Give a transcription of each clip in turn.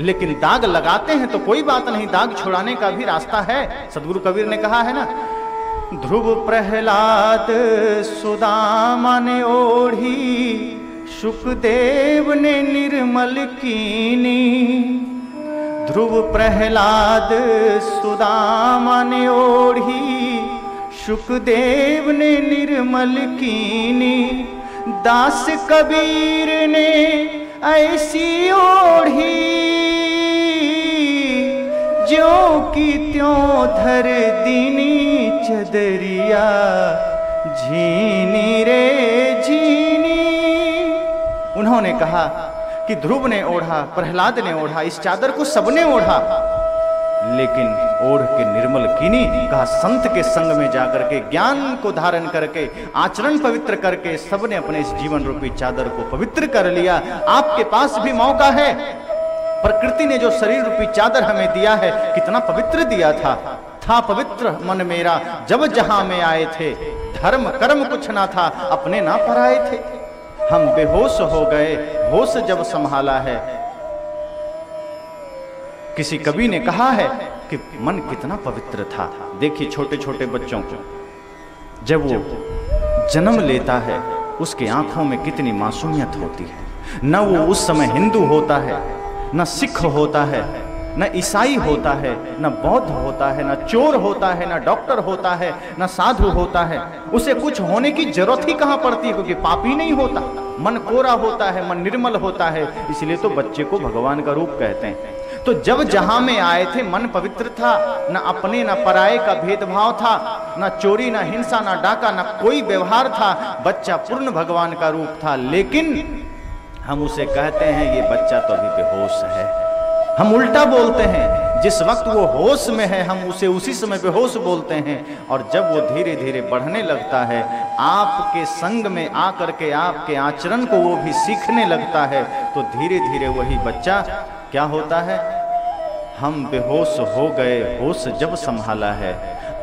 लेकिन दाग लगाते हैं तो कोई बात नहीं, दाग छुड़ाने का भी रास्ता है। सदगुरु कबीर ने कहा है ना, ध्रुव प्रहलाद सुदामा ने ओढ़ी, शुकदेव ने निर्मल कीनी। ध्रुव प्रहलाद सुदामा ने ओढ़ी, शुकदेव ने निर्मल कीनी। दास कबीर ने ऐसी ओढ़ी, ज्यों की त्यों धर दीनी चदरिया, झीनी रे झीनी। उन्होंने कहा कि ध्रुव ने ओढ़ा, प्रहलाद ने ओढ़ा, इस चादर को सबने ओढ़ा, लेकिन ओढ़ के निर्मल कीनी। कहा संत के संग में जाकर के, ज्ञान को धारण करके, आचरण पवित्र करके सबने अपने इस जीवन रूपी चादर को पवित्र कर लिया। आपके पास भी मौका है। प्रकृति ने जो शरीर रूपी चादर हमें दिया है, कितना पवित्र दिया था पवित्र मन मेरा जब जहां में आए थे। धर्म कर्म कुछ ना था, अपने ना पराए थे। हम बेहोश हो गए, होश जब संभाला है। किसी कवि ने कहा है कि मन कितना पवित्र था। देखिए छोटे छोटे बच्चों को जब वो जन्म लेता है, उसके आंखों में कितनी मासूमियत होती है। न वो उस समय हिंदू होता है, न सिख होता है, न ईसाई होता है, न बौद्ध होता है, न चोर होता है, न डॉक्टर होता है, न साधु होता है। उसे कुछ होने की जरूरत ही कहां पड़ती है, क्योंकि पापी नहीं होता। मन कोरा होता है, मन निर्मल होता है, इसलिए तो बच्चे को भगवान का रूप कहते हैं। तो जब जहां में आए थे मन पवित्र था, न अपने न पराये का भेदभाव था, न चोरी, न हिंसा, न डाका, न कोई व्यवहार था। बच्चा पूर्ण भगवान का रूप था। लेकिन हम उसे कहते हैं ये बच्चा तो अभी बेहोश है। हम उल्टा बोलते हैं, जिस वक्त वो होश में है हम उसे उसी समय बेहोश बोलते हैं। और जब वो धीरे धीरे बढ़ने लगता है, आपके संग में आकर के आपके आचरण को वो भी सीखने लगता है, तो धीरे धीरे वही बच्चा क्या होता है, हम बेहोश हो गए, होश जब संभाला है।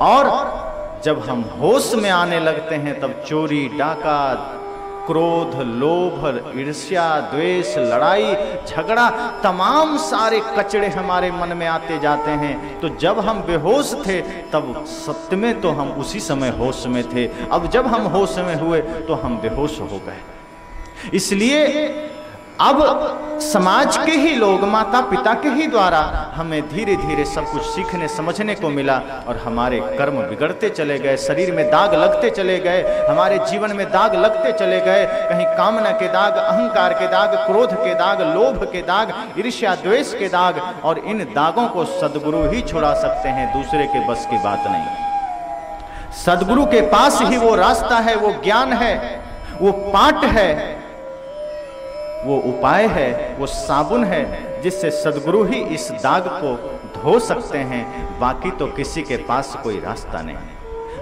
और जब हम होश में आने लगते हैं, तब चोरी, डाका, क्रोध, लोभ, ईर्ष्या, द्वेष, लड़ाई, झगड़ा, तमाम सारे कचड़े हमारे मन में आते जाते हैं। तो जब हम बेहोश थे तब सत्य में तो हम उसी समय होश में थे। अब जब हम होश में हुए तो हम बेहोश हो गए। इसलिए अब समाज के ही लोग, माता पिता के ही द्वारा हमें धीरे धीरे सब कुछ सीखने समझने को मिला। और हमारे कर्म बिगड़ते चले गए, शरीर में दाग लगते चले गए, हमारे जीवन में दाग लगते चले गए। कहीं कामना के दाग, अहंकार के दाग, क्रोध के दाग, लोभ के दाग, ईर्ष्या द्वेष के दाग। और इन दागों को सद्गुरु ही छुड़ा सकते हैं, दूसरे के बस की बात नहीं। सद्गुरु के पास ही वो रास्ता है, वो ज्ञान है, वो पाठ है, वो उपाय है, वो साबुन है, जिससे सद्गुरु ही इस दाग को धो सकते हैं। बाकी तो किसी के पास कोई रास्ता नहीं।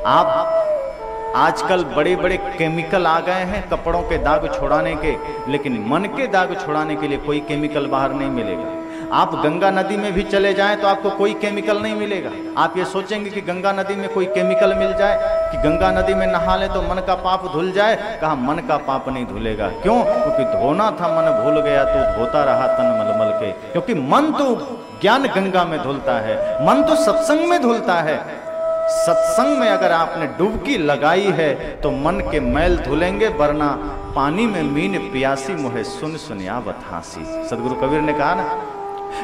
आप आजकल बड़े बड़े केमिकल आ गए हैं कपड़ों के दाग छुड़ाने के, लेकिन मन के दाग छुड़ाने के लिए कोई केमिकल बाहर नहीं मिलेगा। आप गंगा नदी में भी चले जाएं तो आपको कोई केमिकल नहीं मिलेगा। आप ये सोचेंगे कि गंगा नदी में कोई केमिकल मिल जाए, कि गंगा नदी में नहा ले तो मन का पाप धुल जाए। कहा मन का पाप नहीं धुलेगा। क्यों? क्योंकि धोना था मन भूल गया, तो धोता रहा तन मलमल के। क्योंकि मन तो ज्ञान गंगा में धुलता है, मन तो सत्संग में धुलता है। सत्संग में अगर आपने डुबकी लगाई है तो मन के मैल धुलेंगे, वरना पानी में मीन प्यासी मुहे सुन सुनियावत हासी। सदगुरु कबीर ने कहा ना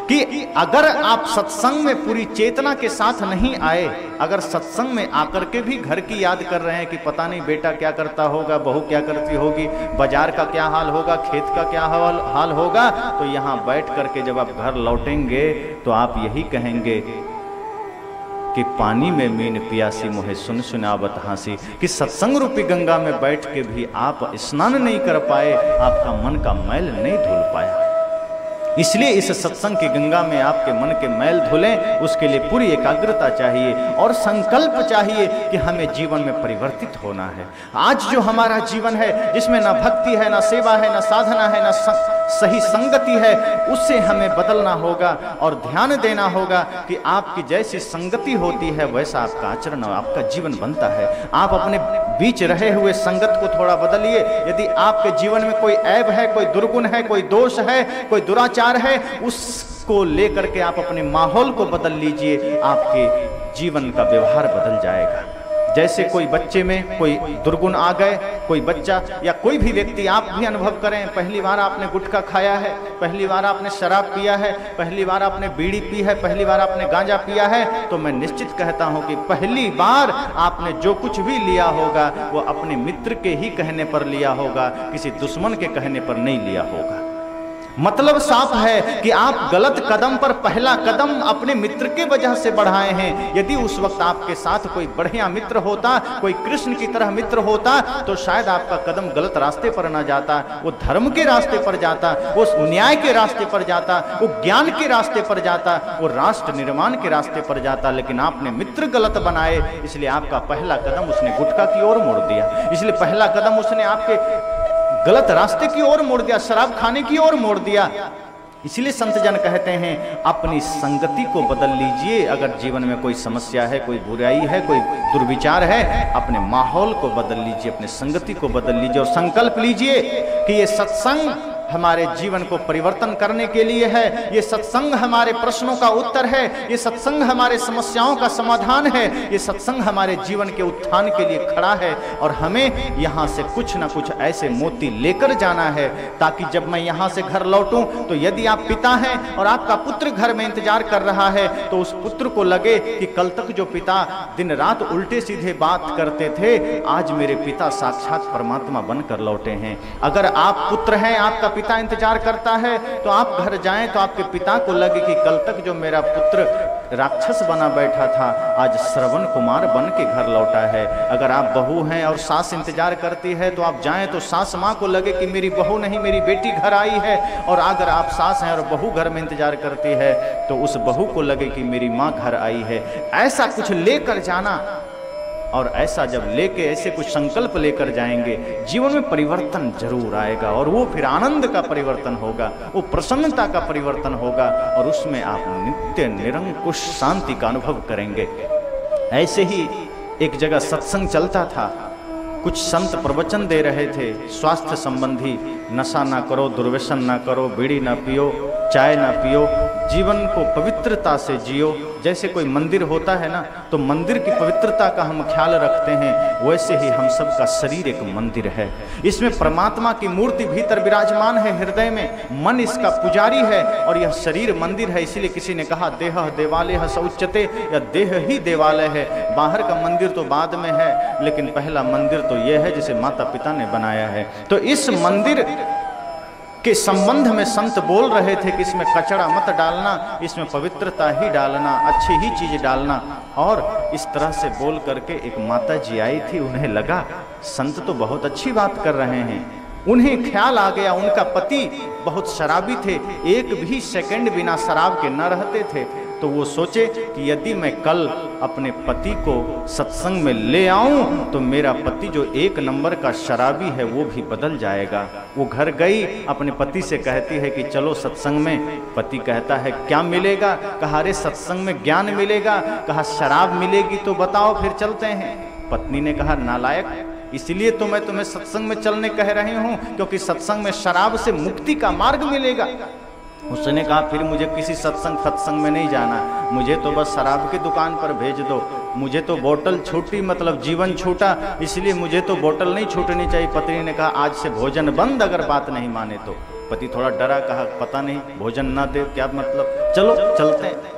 कि अगर आप सत्संग में पूरी चेतना के साथ नहीं आए, अगर सत्संग में आकर के भी घर की याद कर रहे हैं कि पता नहीं बेटा क्या करता होगा, बहू क्या करती होगी, बाजार का क्या हाल होगा, खेत का क्या हाल होगा, तो यहाँ बैठ करके जब आप घर लौटेंगे तो आप यही कहेंगे कि पानी में मीन पियासी मुहे सुन सुनावत हासी। कि सत्संग रूपी गंगा में बैठ के भी आप स्नान नहीं कर पाए, आपका मन का मैल नहीं धुल पाया। इसलिए इस सत्संग की गंगा में आपके मन के मैल धुलें, उसके लिए पूरी एकाग्रता चाहिए और संकल्प चाहिए कि हमें जीवन में परिवर्तित होना है। आज जो हमारा जीवन है, जिसमें ना भक्ति है, ना सेवा है, ना साधना है, ना सही संगति है, उससे हमें बदलना होगा और ध्यान देना होगा कि आपकी जैसी संगति होती है वैसा आपका आचरण और आपका जीवन बनता है। आप अपने बीच रहे हुए संगत को थोड़ा बदलिए। यदि आपके जीवन में कोई ऐब है, कोई दुर्गुण है, कोई दोष है, कोई दुराचार है, उस को लेकर के आप अपने माहौल को बदल लीजिए, आपके जीवन का व्यवहार बदल जाएगा। जैसे कोई बच्चे में कोई दुर्गुण आ गए, कोई बच्चा या कोई भी व्यक्ति, आप भी अनुभव करें, पहली बार आपने गुटखा खाया है, पहली बार आपने शराब पिया है, पहली बार आपने बीड़ी पी है, पहली बार आपने गांजा पिया है, तो मैं निश्चित कहता हूं कि पहली बार आपने जो कुछ भी लिया होगा वो अपने मित्र के ही कहने पर लिया होगा, किसी दुश्मन के कहने पर नहीं लिया होगा। मतलब साफ है कि आप गलत कदम पर पहला कदम अपने मित्र के वजह से बढ़ाए हैं। यदि उस वक्त आपके साथ कोई बढ़िया मित्र होता, कोई कृष्ण की तरह मित्र होता, तो शायद आपका कदम गलत रास्ते पर ना जाता, वो धर्म के रास्ते पर जाता, वो न्याय के रास्ते पर जाता, वो ज्ञान के रास्ते पर जाता, वो राष्ट्र निर्माण के रास्ते पर जाता। लेकिन आपने मित्र गलत बनाए, इसलिए आपका पहला कदम उसने गुटखा की ओर मोड़ दिया, इसलिए पहला कदम उसने आपके गलत रास्ते की ओर मोड़ दिया, शराब खाने की ओर मोड़ दिया। इसलिए संत जन कहते हैं अपनी संगति को बदल लीजिए। अगर जीवन में कोई समस्या है, कोई बुराई है, कोई दुर्विचार है, अपने माहौल को बदल लीजिए, अपने संगति को बदल लीजिए और संकल्प लीजिए कि ये सत्संग हमारे जीवन को परिवर्तन करने के लिए है, ये सत्संग हमारे प्रश्नों का उत्तर है, ये सत्संग हमारे समस्याओं का समाधान है, ये सत्संग हमारे जीवन के उत्थान के लिए खड़ा है। और हमें यहाँ से कुछ ना कुछ ऐसे मोती लेकर जाना है ताकि जब मैं यहाँ से घर लौटूं तो यदि आप पिता हैं और आपका पुत्र घर में इंतजार कर रहा है तो उस पुत्र को लगे कि कल तक जो पिता दिन रात उल्टे सीधे बात करते थे, आज मेरे पिता साक्षात परमात्मा बनकर लौटे हैं। अगर आप पुत्र हैं, आपका पिता इंतजार करता है, तो आप घर जाएं तो आपके पिता को लगे कि कल तक जो मेरा पुत्र राक्षस बना बैठा था, आज श्रवण कुमार बन के घर लौटा है। अगर आप बहू हैं और सास इंतजार करती है तो आप जाएं तो सास माँ को लगे कि मेरी बहू नहीं, मेरी बेटी घर आई है। और अगर आप सास हैं और बहू घर में इंतजार करती है तो उस बहू को लगे कि मेरी माँ घर आई है। ऐसा कुछ लेकर जाना, और ऐसा जब लेके ऐसे कुछ संकल्प लेकर जाएंगे, जीवन में परिवर्तन जरूर आएगा। और वो फिर आनंद का परिवर्तन होगा, वो प्रसन्नता का परिवर्तन होगा, और उसमें आप नित्य निरंकुश शांति का अनुभव करेंगे। ऐसे ही एक जगह सत्संग चलता था, कुछ संत प्रवचन दे रहे थे स्वास्थ्य संबंधी, नशा ना करो, दुर्व्यसन ना करो, बीड़ी ना पियो, चाय ना पियो, जीवन को पवित्रता से जियो। जैसे कोई मंदिर होता है ना, तो मंदिर की पवित्रता का हम ख्याल रखते हैं, वैसे ही हम सब का शरीर एक मंदिर है। इसमें परमात्मा की मूर्ति भीतर विराजमान है, हृदय में मन इसका पुजारी है, और यह शरीर मंदिर है। इसीलिए किसी ने कहा देह देवालय शौचते, या देह ही देवालय है। बाहर का मंदिर तो बाद में है, लेकिन पहला मंदिर तो यह है जिसे माता पिता ने बनाया है। तो इस मंदिर के संबंध में संत बोल रहे थे कि इसमें कचरा मत डालना, इसमें पवित्रता ही डालना, अच्छी ही चीज डालना। और इस तरह से बोल करके एक माता जी आई थी, उन्हें लगा संत तो बहुत अच्छी बात कर रहे हैं। उन्हें ख्याल आ गया, उनका पति बहुत शराबी थे, एक भी सेकंड बिना शराब के न रहते थे। तो वो सोचे कि यदि मैं कल अपने पति को सत्संग में ले आऊं तो मेरा पति जो एक नंबर का शराबी है वो भी बदल जाएगा। वो घर गई, अपने पति से कहती है कि चलो सत्संग में। पति कहता है क्या मिलेगा? कहा अरे सत्संग में ज्ञान मिलेगा। कहा शराब मिलेगी तो बताओ फिर चलते हैं। पत्नी ने कहा नालायक, इसलिए तो मैं तुम्हें सत्संग में चलने कह रही हूँ क्योंकि सत्संग में शराब से मुक्ति का मार्ग मिलेगा। उसने कहा फिर मुझे किसी सत्संग में नहीं जाना, मुझे तो बस शराब की दुकान पर भेज दो। मुझे तो बोतल छूटी, मतलब जीवन छूटा, इसलिए मुझे तो बोतल नहीं छूटनी चाहिए। पत्नी ने कहा आज से भोजन बंद, अगर बात नहीं माने तो। पति थोड़ा डरा, कहा पता नहीं भोजन ना दे क्या मतलब, चलो चलते हैं।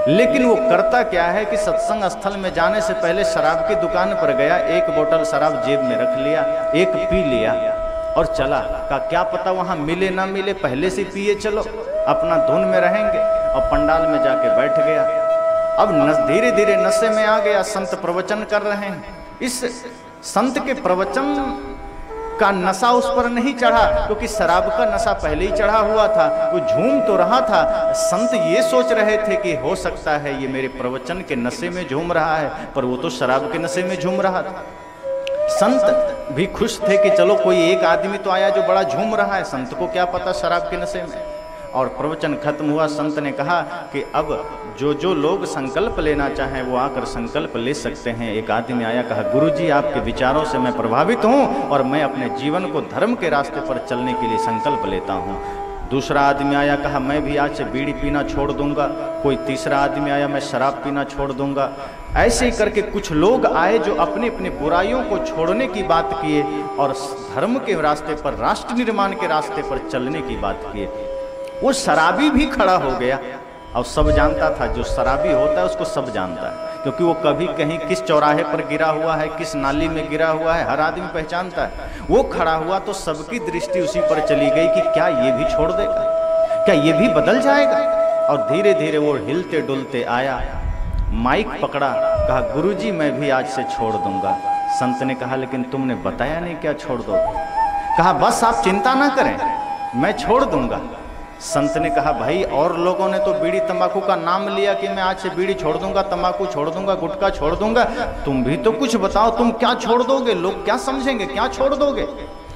लेकिन वो करता क्या है कि सत्संग स्थल में जाने से पहले शराब की दुकान पर गया, एक बोतल शराब जेब में रख लिया, एक पी लिया और चला। का क्या पता वहां मिले ना मिले, पहले से पिए चलो, अपना धुन में रहेंगे। और पंडाल में जाके बैठ गया। अब धीरे धीरे नशे में आ गया। संत प्रवचन कर रहे हैं, इस संत के प्रवचन का नशा उस पर नहीं चढ़ा क्योंकि शराब का नशा पहले ही चढ़ा हुआ था। वो झूम तो रहा था। संत ये सोच रहे थे कि हो सकता है ये मेरे प्रवचन के नशे में झूम रहा है, पर वो तो शराब के नशे में झूम रहा था। संत भी खुश थे कि चलो कोई एक आदमी तो आया जो बड़ा झूम रहा है, संत को क्या पता शराब के नशे में। और प्रवचन खत्म हुआ। संत ने कहा कि अब जो लोग संकल्प लेना चाहें वो आकर संकल्प ले सकते हैं। एक आदमी आया, कहा गुरुजी आपके विचारों से मैं प्रभावित हूँ और मैं अपने जीवन को धर्म के रास्ते पर चलने के लिए संकल्प लेता हूँ। दूसरा आदमी आया, कहा मैं भी आज से बीड़ी पीना छोड़ दूंगा। कोई तीसरा आदमी आया, मैं शराब पीना छोड़ दूंगा। ऐसे ही करके कुछ लोग आए जो अपनी अपनी बुराइयों को छोड़ने की बात किए और धर्म के रास्ते पर, राष्ट्र निर्माण के रास्ते पर चलने की बात किए। वो शराबी भी खड़ा हो गया और सब जानता था, जो शराबी होता है उसको सब जानता है, क्योंकि वो कभी कहीं किस चौराहे पर गिरा हुआ है, किस नाली में गिरा हुआ है, हर आदमी पहचानता है। वो खड़ा हुआ तो सबकी दृष्टि उसी पर चली गई कि क्या ये भी छोड़ देगा, क्या ये भी बदल जाएगा। और धीरे धीरे वो हिलते डुलते आया, माइक पकड़ा, कहा गुरुजी मैं भी आज से छोड़ दूंगा। संत ने कहा लेकिन तुमने बताया नहीं क्या छोड़ दो। कहा बस आप चिंता ना करें, मैं छोड़ दूंगा। संत ने कहा भाई और लोगों ने तो बीड़ी तंबाकू का नाम लिया कि मैं आज से बीड़ी छोड़ दूंगा, तंबाकू छोड़ दूंगा, गुटखा छोड़ दूंगा, तुम भी तो कुछ बताओ, तुम क्या छोड़ दोगे, लोग क्या समझेंगे, क्या छोड़ दोगे।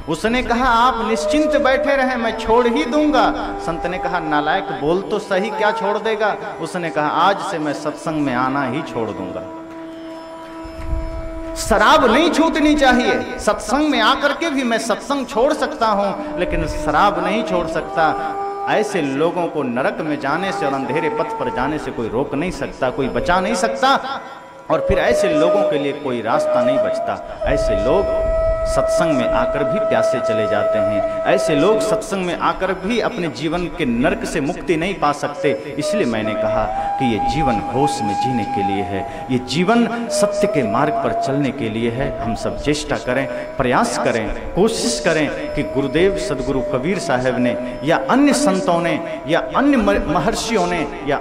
उसने कहा आप निश्चिंत बैठे रहें, मैं छोड़ ही दूंगा। संत ने कहा नालायक बोल तो सही, क्या छोड़ देगा। उसने कहा आज से मैं सत्संग में आना ही छोड़ दूंगा। शराब नहीं छूटनी चाहिए, सत्संग में आकर के भी मैं सत्संग छोड़ सकता हूं, लेकिन शराब नहीं छोड़ सकता। ऐसे लोगों को नरक में जाने से और अंधेरे पथ पर जाने से कोई रोक नहीं सकता, कोई बचा नहीं सकता, और फिर ऐसे लोगों के लिए कोई रास्ता नहीं बचता। ऐसे लोग सत्संग में आकर भी प्यासे चले जाते हैं, ऐसे लोग सत्संग में आकर भी अपने जीवन के नरक से मुक्ति नहीं पा सकते। इसलिए मैंने कहा कि ये जीवन होश में जीने के लिए है, ये जीवन सत्य के मार्ग पर चलने के लिए है। हम सब चेष्टा करें, प्रयास करें, कोशिश करें कि गुरुदेव सदगुरु कबीर साहब ने या अन्य संतों ने या अन्य महर्षियों ने या